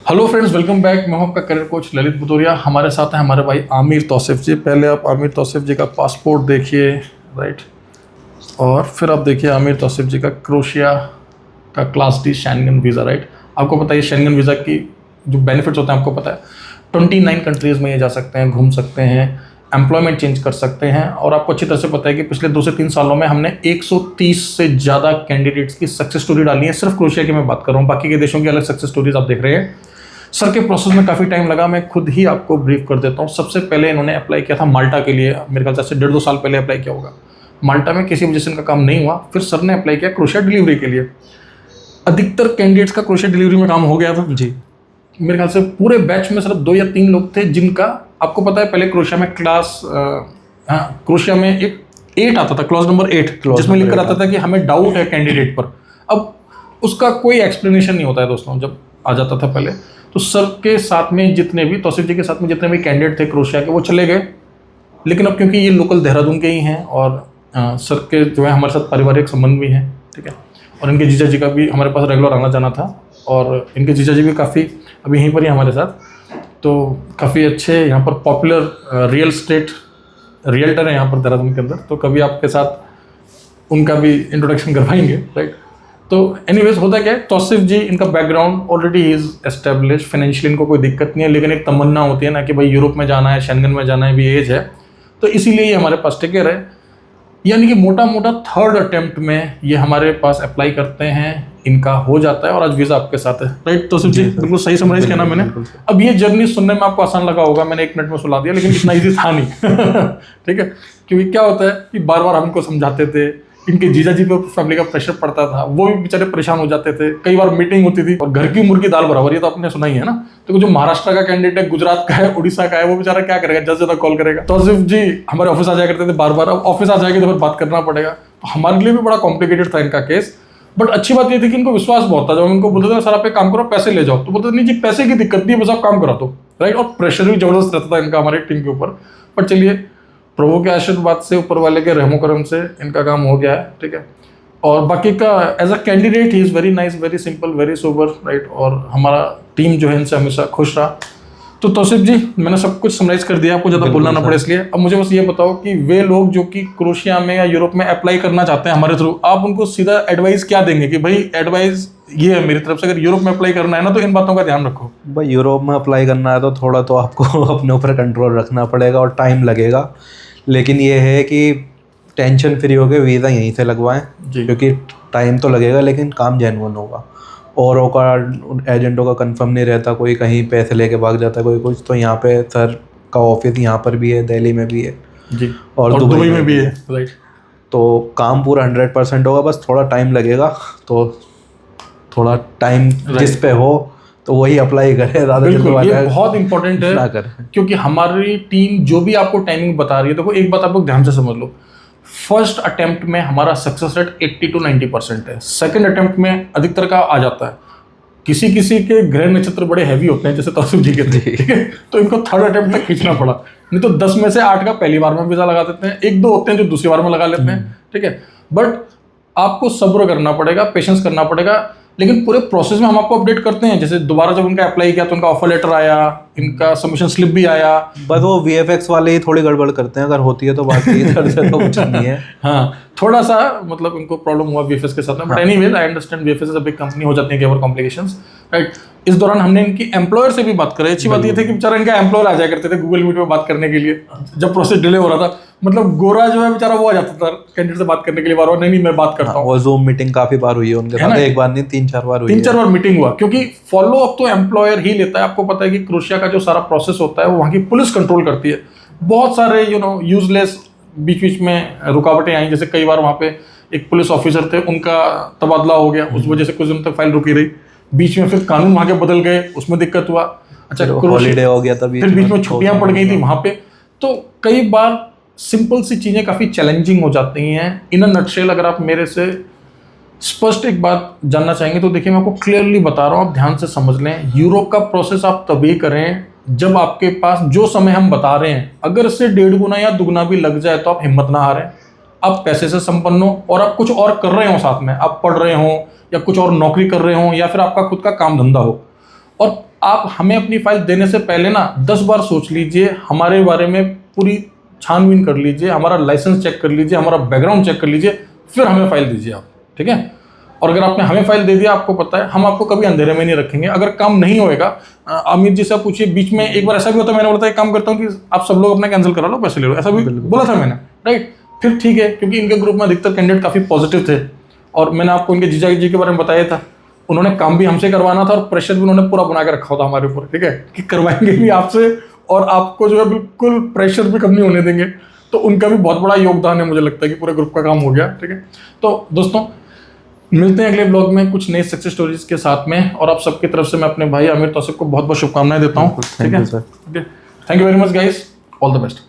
Hello friends, welcome back. मैं हूं आपका करियर कोच ललित बुतोरिया। हमारे साथ हैं हमारे भाई आमिर तौसिफ जी। पहले आप आमिर तौसिफ जी का पासपोर्ट देखिए, राइट, और फिर आप देखिए आमिर तौसिफ जी का क्रोशिया का class D Schengen visa, right. आपको पता है शेंगन वीज़ा की जो बेनिफिट्स होते हैं, आपको पता है 29 कंट्रीज़ में ये जा सकते हैं, घूम सकते हैं, एम्प्लॉयमेंट चेंज कर सकते हैं। और आपको अच्छी तरह से पता है कि पिछले 2 से 3 सालों में हमने 130 से ज़्यादा कैंडिडेट्स की सक्सेस स्टोरी डाली है। सिर्फ क्रोशिया की मैं बात कर रहा हूँ, बाकी के देशों की अलग सक्सेस स्टोरीज आप देख रहे हैं। सर के प्रोसेस में काफ़ी टाइम लगा, मैं खुद ही आपको ब्रीफ कर देता हूँ। सबसे पहले इन्होंने अप्लाई किया था माल्टा के लिए, मेरे ख्याल से 1.5-2 साल पहले अप्लाई किया होगा। माल्टा में किसी वजह से इनका काम नहीं हुआ, फिर सर ने अप्लाई किया क्रोशिया डिलीवरी के लिए। अधिकतर कैंडिडेट्स का क्रोशिया डिलीवरी में काम हो गया था जी। मेरे ख्याल से पूरे बैच में सिर्फ 2 या 3 लोग थे जिनका, आपको पता है पहले क्रोशिया में क्रोशिया में एक 8 आता था, क्लॉज नंबर 8, जिसमें लिखकर आता था कि हमें डाउट है कैंडिडेट पर। अब उसका कोई एक्सप्लेनेशन नहीं होता है दोस्तों, जब आ जाता था पहले। तो सर के साथ में जितने भी, तौसिफ जी के साथ में जितने भी कैंडिडेट थे क्रोशिया के, वो चले गए। लेकिन अब क्योंकि ये लोकल देहरादून के ही हैं और सर के जो है हमारे साथ पारिवारिक संबंध भी हैं, ठीक है, और इनके जीजा जी का भी हमारे पास रेगुलर आना जाना था, और इनके जीजा जी भी काफ़ी अभी यहीं पर ही हमारे साथ, तो काफ़ी अच्छे यहाँ पर पॉपुलर रियल स्टेट रियल्टर हैं यहाँ पर देहरादून के अंदर। तो कभी आपके साथ उनका भी इंट्रोडक्शन करवाएंगे, राइट। तो एनीवेज होता क्या है, तौसिफ जी इनका background already is establish, financially इनको कोई दिक्कत नहीं है, लेकिन एक तमन्ना होती है ना कि भाई यूरोप में जाना है, शेंगन में जाना है, भी एज है, तो इसीलिए ये हमारे पास टिके रहे। यानी कि मोटा मोटा 3rd अटेम्प्ट में ये हमारे पास अप्लाई करते हैं, इनका हो जाता है और आज वीज़ा आपके साथ है, राइट तौसिफ जी? बिल्कुल सही समराइज किया ना मैंने। अब ये जर्नी सुनने में आपको आसान लगा होगा, मैंने 1 मिनट में सुना दिया, लेकिन इतना ईजी था नहीं ठीक है, क्योंकि क्या होता है कि बार बार हमको समझाते थे, इनके जीजा जी पे फैमिली का प्रेशर पड़ता था, वो भी बेचारे परेशान हो जाते थे। कई बार मीटिंग होती थी और घर की मुर्गी दाल बराबर, ये तो आपने सुना ही है ना। तो जो महाराष्ट्र का कैंडिडेट है, गुजरात का है, उड़ीसा का है, वो बेचारा क्या करेगा, ज्यादा ज्यादा कॉल करेगा। तौसिफ जी हमारे ऑफिस आ जाया करते थे बार बार, अब ऑफिस आ जाएगी तो फिर बात करना पड़ेगा, तो हमारे लिए भी बड़ा कॉम्प्लिकेटेड था इनका केस। बट अच्छी बात ये थी कि इनको विश्वास बहुत था। जब हम इनको बोलते थे सर आप एक काम करो, पैसे ले जाओ, तो बोलते नहीं जी पैसे की दिक्कत नहीं है, बस आप काम करा दो, राइट। और प्रेशर भी जबरदस्त रहता था इनका हमारी टीम के ऊपर। पर चलिए, प्रभु के आशीर्वाद से, ऊपर वाले के रहमो करम से इनका काम हो गया है, ठीक है। और बाकी का as a candidate he is very nice, very simple, very sober, right. और हमारा टीम जो है इनसे हमेशा खुश रहा। तो तौसिफ जी मैंने सब कुछ समराइज कर दिया, आपको ज़्यादा बोलना ना पड़े इसलिए। अब मुझे बस ये बताओ कि वे लोग जो कि क्रोशिया में या यूरोप में अप्लाई करना चाहते हैं हमारे थ्रू, आप उनको सीधा एडवाइस क्या देंगे कि भाई एडवाइस ये है मेरी तरफ से, अगर यूरोप में अप्लाई करना है ना तो इन बातों का ध्यान रखो। भाई यूरोप में अप्लाई करना है तो थोड़ा तो आपको अपने ऊपर कंट्रोल रखना पड़ेगा और टाइम लगेगा, लेकिन ये है कि टेंशन फ्री हो के वीज़ा यहीं से लगवाएं, क्योंकि टाइम तो लगेगा लेकिन काम जेन्युइन होगा। औरों का एजेंटों का कंफर्म नहीं रहता, कोई कहीं पैसे लेके भाग जाता है, कोई कुछ। तो यहाँ पे सर का ऑफिस यहाँ पर भी है, दिल्ली में भी है जी, और दुबई में भी है, राइट। तो काम पूरा 100% होगा, बस थोड़ा टाइम लगेगा। तो थोड़ा टाइम जिस पे हो तो वही अप्लाई करे, बिल्कुल ये बहुत इंपॉर्टेंट है, क्योंकि हमारी टीम जो भी आपको टाइमिंग बता रही है, देखो एक बात आप लोग ध्यान से समझ लो, फर्स्ट अटेम्प्ट में हमारा सक्सेस रेट 80 to 90% है। सेकंड अटेम्प्ट में अधिकतर का आ जाता है। किसी किसी के ग्रह नक्षत्र बड़े हैवी होते हैं, जैसे तौसिफ जी के थे, ठीक है, तो इनको 3rd अटेम्प्ट तक खींचना पड़ा। नहीं तो 10 में से 8 का पहली बार में वीजा लगा देते हैं, 1-2 होते हैं जो दूसरी बार में लगा लेते हैं, ठीक है। बट आपको सब्र करना पड़ेगा, पेशेंस करना पड़ेगा, लेकिन पूरे प्रोसेस में हम आपको अपडेट करते हैं। जैसे दोबारा जब उनका अप्लाई किया तो उनका ऑफर लेटर आया, इनका सबमिशन स्लिप भी आया। बस वो VFX वाले ही थोड़ी गड़बड़ करते हैं, अगर होती है तो बाकी इधर से तो कुछ नहीं है। हाँ, थोड़ा सा मतलब इनको प्रॉब्लम हुआ VFX के साथ में, but anyways I understand, VFX is a big company, हो जाती है केवल कॉम्प्लिकेशंस, राइट। इस दौरान हमने इनकी एम्प्लॉयर से भी बात करी। अच्छी बात ये थी कि बेचारा इनका एम्प्लॉयर आ जाया करते थे गूगल मीट में बात करने के लिए, जब प्रोसेस डिले हो रहा था। मतलब गोरा जो है बेचारा वो आ जाता था कैंडिडेट से बात करने के लिए बार बार, नहीं मैं बात करता हूँ। वो जूम मीटिंग काफी बार हुई है उनके साथ, एक बार नहीं 3-4 बार हुई है। 3-4 बार मीटिंग हुआ, क्योंकि फॉलो अप तो एम्प्लॉयर ही लेता है। आपको पता है कि क्रोशिया का जो सारा प्रोसेस होता है वो वहाँ की पुलिस कंट्रोल करती है। बहुत सारे यूजलेस बीच बीच में रुकावटें आई, जैसे कई बार वहाँ पे एक पुलिस ऑफिसर थे, उनका तबादला हो गया, उस वजह से कुछ दिन तक फाइल रुकी रही। बीच में फिर कानून वहाँ के बदल गए, उसमें दिक्कत हुआ। अच्छा, हॉलीडे हो गया तभी, फिर बीच में छुट्टियां पड़ गई थी वहाँ पे। तो कई बार सिंपल सी चीज़ें काफ़ी चैलेंजिंग हो जाती हैं। इन अ नटशेल अगर आप मेरे से स्पष्ट एक बात जानना चाहेंगे तो देखिए, मैं आपको क्लियरली बता रहा हूँ, आप ध्यान से समझ लें। यूरोप का प्रोसेस आप तभी करें जब आपके पास जो समय हम बता रहे हैं, अगर इससे 1.5 गुना या दुगना भी लग जाए तो आप हिम्मत ना हारें। आप पैसे से संपन्न हो और आप कुछ और कर रहे हो, साथ में आप पढ़ रहे हो या कुछ और नौकरी कर रहे हो या फिर आपका खुद का काम धंधा हो, और आप हमें अपनी फाइल देने से पहले ना 10 बार सोच लीजिए, हमारे बारे में पूरी छानबीन कर लीजिए, हमारा लाइसेंस चेक कर लीजिए, हमारा बैकग्राउंड चेक कर लीजिए, फिर हमें फाइल दीजिए आप, ठीक है। और अगर आपने हमें फाइल दे दिया, आपको पता है हम आपको कभी अंधेरे में नहीं रखेंगे। अगर काम नहीं होएगा, अमित जी से पूछिए, बीच में एक बार ऐसा भी होता है, मैंने बोला था एक काम करता हूँ कि आप सब लोग अपना कैंसिल करा लो, पैसे ले लो, ऐसा भी बोला था मैंने, राइट। फिर ठीक है, क्योंकि इनके ग्रुप में अधिकतर कैंडिडेट काफ़ी पॉजिटिव थे और मैंने आपको इनके जीजा जी के बारे में बताया था, उन्होंने काम भी हमसे करवाना था और प्रेशर भी उन्होंने पूरा बना के रखा था हमारे ऊपर, ठीक है, कि करवाएंगे भी आपसे और आपको जो है बिल्कुल प्रेशर भी कम नहीं होने देंगे। तो उनका भी बहुत बड़ा योगदान है, मुझे लगता है कि पूरे ग्रुप का काम हो गया, ठीक है। तो दोस्तों मिलते हैं अगले ब्लॉग में कुछ नई सक्सेस स्टोरीज के साथ में, और आप सबकी तरफ से मैं अपने भाई आमिर तौसिफ को बहुत बहुत शुभकामनाएं देता हूँ, ठीक है। Thank you very much guys, all the best.